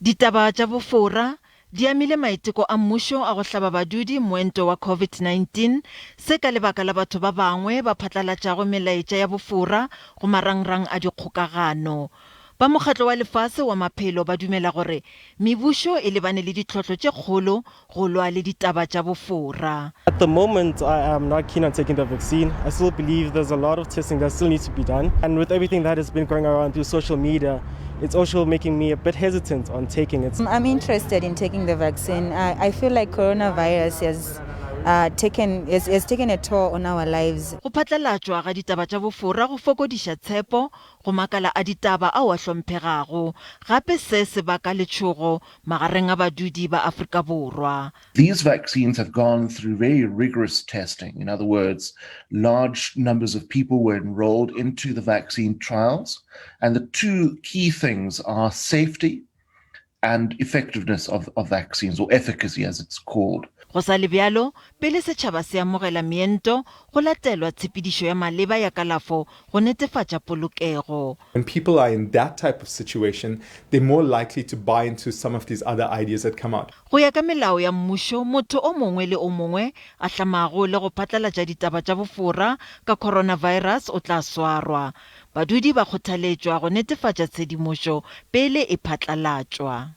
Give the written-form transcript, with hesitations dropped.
Ditaba tša bofora di amile maiteko a mmuso a go hlaba badudi moento wa COVID-19 se ka lebaka la batho ba bangwe ba phatlalatšago melaetša ya bofora go marang-rang a dikgokahanyo. Ba mokgatlo wa lefase wa maphelo ba dumela gore mebušo e lebane le ditlhotlho tše kgolo go lwa le ditaba tša bofora. At the moment, I am not keen on taking the vaccine. I still believe there's a lot of testing that still needs to be done. And with everything that has been going around through social media, it's also making me a bit hesitant on taking it. I'm interested in taking the vaccine. I feel like coronavirus has taken a toll on our lives. Go phatlalatšwa ga ditaba tša bofora go fokodiša tshepo go makala a ditaba ao a hlomphegago gape se baka letšhogo magareng a badudi ba Afrika Borwa. These vaccines have gone through very rigorous testing. In other words, large numbers of people were enrolled into the vaccine trials, and the two key things are safety and effectiveness of vaccines, or efficacy as it's called. Go sa le bjalo, pele setjhaba se amogela meento go latelwa tshepedišo ya maleba ya kalafo go netefatša polokego. When people are in that type of situation, they're more likely to buy into some of these other ideas that come out. Go ya ka melao ya mmušo, motho o mongwe le o mongwe a hlamago le go phatlalatša ditaba tša bofora ka coronavirus o tla swarwa. Badudi ba kgothaletšwa go netefatša tshedimošo pele e phatlalatšwa.